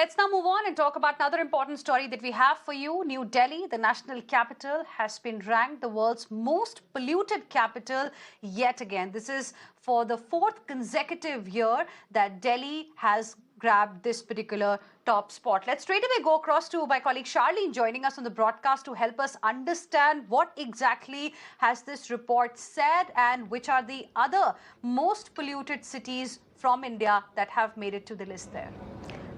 Let's now move on and talk about another important story that we have for you. New Delhi, the national capital, has been ranked the world's most polluted capital yet again. This is for the fourth consecutive year that Delhi has grabbed this particular top spot. Let's straight away go across to my colleague Charlene joining us on the broadcast to help us understand what exactly has this report said and which are the other most polluted cities from India that have made it to the list there.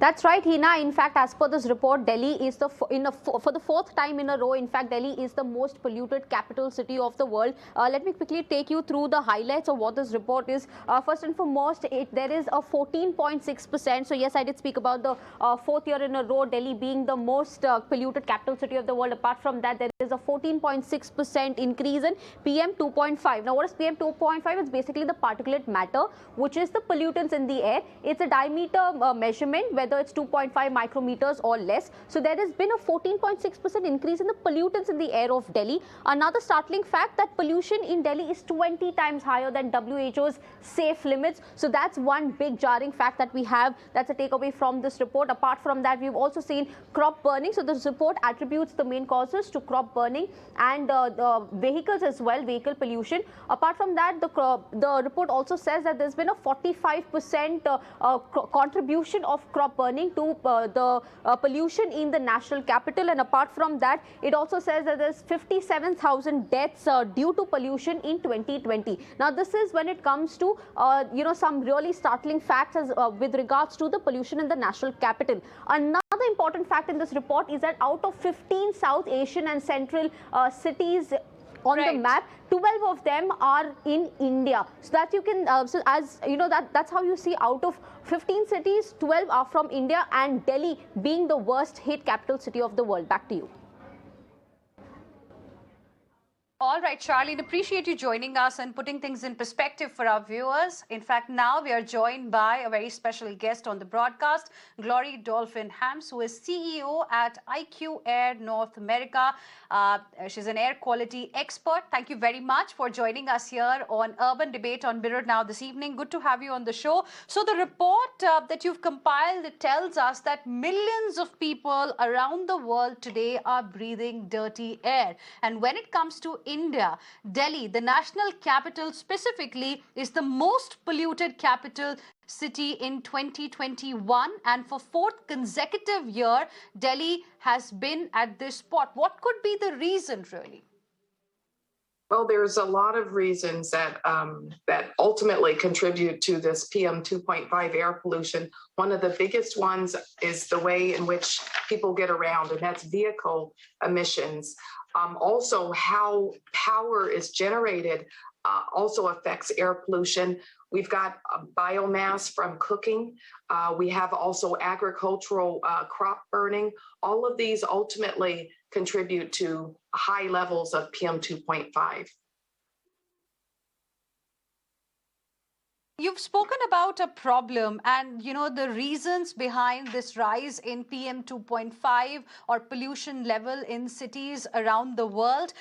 That's right, Heena. In fact, as per this report, Delhi is for the fourth time in a row. In fact, Delhi is the most polluted capital city of the world. Let me quickly take you through the highlights of what this report is. First and foremost, there is a 14.6%. So yes, I did speak about the fourth year in a row, Delhi being the most polluted capital city of the world. Apart from that, there is a 14.6% increase in PM 2.5. Now, what is PM 2.5? It's basically the particulate matter, which is the pollutants in the air. It's a diameter measurement, whether it's 2.5 micrometers or less. So there has been a 14.6% increase in the pollutants in the air of Delhi. Another startling fact that pollution in Delhi is 20 times higher than WHO's safe limits. So that's one big jarring fact that we have. That's a takeaway from this report. Apart from that, we've also seen crop burning. So this report attributes the main causes to crop burning and the vehicles as well, vehicle pollution. Apart from that, the report also says that there's been a 45% contribution of crop burning to the pollution in the national capital. And apart from that, it also says that there's 57,000 deaths due to pollution in 2020. Now, this is when it comes to some really startling facts with regards to the pollution in the national capital. Another important fact in this report is that out of 15 South Asian and Central cities on the map, 12 of them are in India. So that you can, as you know, that's how you see out of 15 cities, 12 are from India, and Delhi being the worst hit capital city of the world. Back to you. All right, Charlene, appreciate you joining us and putting things in perspective for our viewers. In fact, now we are joined by a very special guest on the broadcast, Glory Dolphin Hams, who is CEO at IQAir North America. She's an air quality expert. Thank you very much for joining us here on Urban Debate on Mirror Now this evening. Good to have you on the show. So the report that you've compiled, it tells us that millions of people around the world today are breathing dirty air. And when it comes to India, Delhi, the national capital specifically, is the most polluted capital city in 2021, and for fourth consecutive year, Delhi has been at this spot. What could be the reason, really? Well, there's a lot of reasons that ultimately contribute to this PM 2.5 air pollution. One of the biggest ones is the way in which people get around, and that's vehicle emissions. Also, how power is generated also affects air pollution. We've got biomass from cooking. We have also agricultural crop burning. All of these ultimately contribute to high levels of PM 2.5. You've spoken about a problem and, the reasons behind this rise in PM 2.5 or pollution level in cities around the world.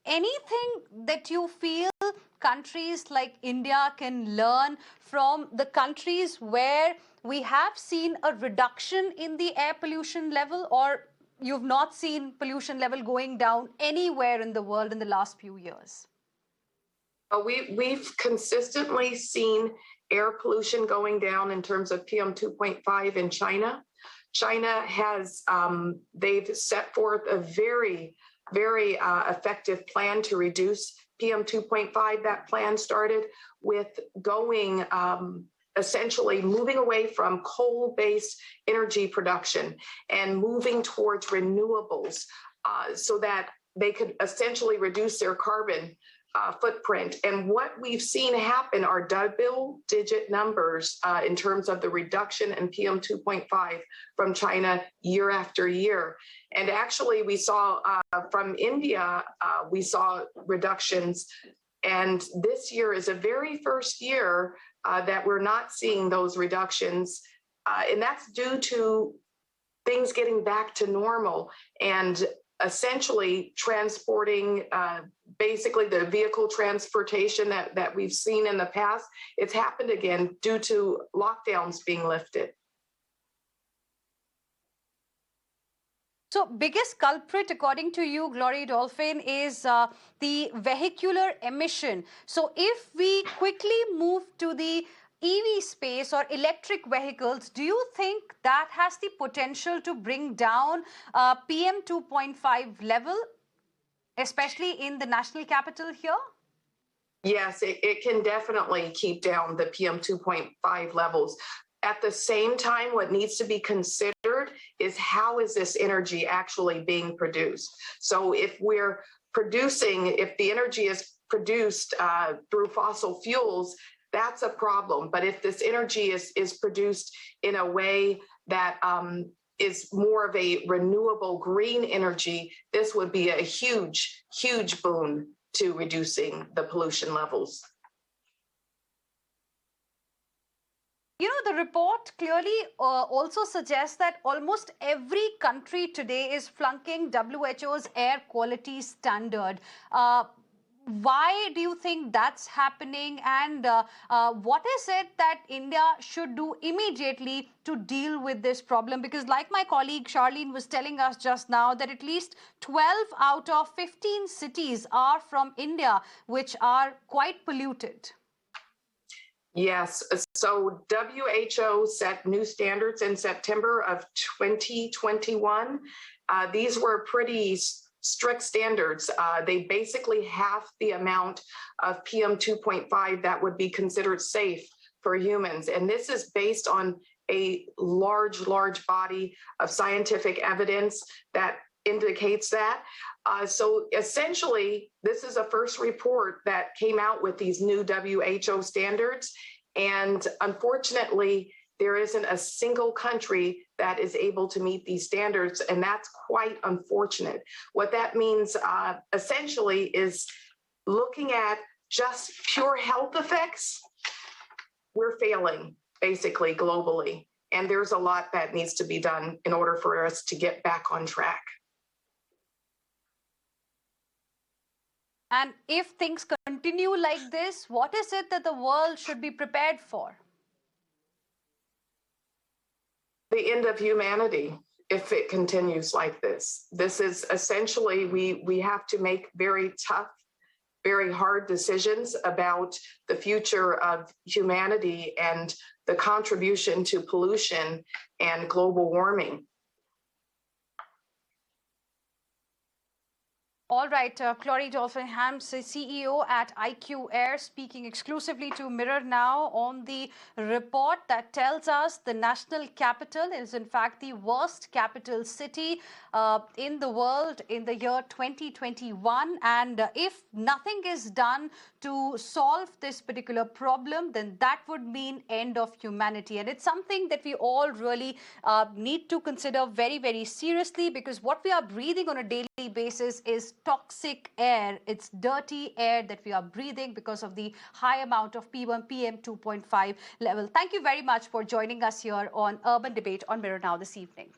Anything that you feel countries like India can learn from the countries where we have seen a reduction in the air pollution level, or you've not seen pollution level going down anywhere in the world in the last few years? We've consistently seen air pollution going down in terms of PM 2.5 in China. China has, they've set forth a very effective plan to reduce PM 2.5. That plan started with going essentially moving away from coal-based energy production and moving towards renewables so that they could essentially reduce their carbon footprint. And what we've seen happen are double-digit numbers in terms of the reduction in PM 2.5 from China year after year. And actually, we saw from India, we saw reductions. And this year is the very first year that we're not seeing those reductions. And that's due to things getting back to normal and essentially transporting basically the vehicle transportation that we've seen in the past. It's happened again due to lockdowns being lifted. So biggest culprit, according to you, Glory Dolphin, is the vehicular emission. So if we quickly move to the EV space or electric vehicles, do you think that has the potential to bring down PM 2.5 level, especially in the national capital here? Yes, it can definitely keep down the PM 2.5 levels. At the same time, what needs to be considered is how is this energy actually being produced? So if the energy is produced through fossil fuels, that's a problem. But if this energy is produced in a way that is more of a renewable green energy, this would be a huge, huge boon to reducing the pollution levels. You know, the report clearly also suggests that almost every country today is flunking WHO's air quality standard. Why do you think that's happening, and what is it that India should do immediately to deal with this problem? Because like my colleague Charlene was telling us just now, that at least 12 out of 15 cities are from India, which are quite polluted. Yes, so WHO set new standards in September of 2021. These were pretty strict standards. They basically half the amount of PM 2.5 that would be considered safe for humans. And this is based on a large body of scientific evidence that indicates that. So essentially, this is a first report that came out with these new WHO standards. And unfortunately, there isn't a single country that is able to meet these standards. And that's quite unfortunate. What that means essentially is looking at just pure health effects, we're failing basically globally. And there's a lot that needs to be done in order for us to get back on track. And if things continue like this, what is it that the world should be prepared for? The end of humanity, if it continues like this. This is essentially, we have to make very tough, very hard decisions about the future of humanity and the contribution to pollution and global warming. All right, Glory Dolphin Hams, CEO at IQAir, speaking exclusively to Mirror Now on the report that tells us the national capital is in fact the worst capital city in the world in the year 2021. And if nothing is done to solve this particular problem, then that would mean end of humanity. And it's something that we all really need to consider very, very seriously, because what we are breathing on a daily basis is toxic air. It's dirty air that we are breathing because of the high amount of PM 2.5 level. Thank you very much for joining us here on Urban Debate on Mirror Now this evening.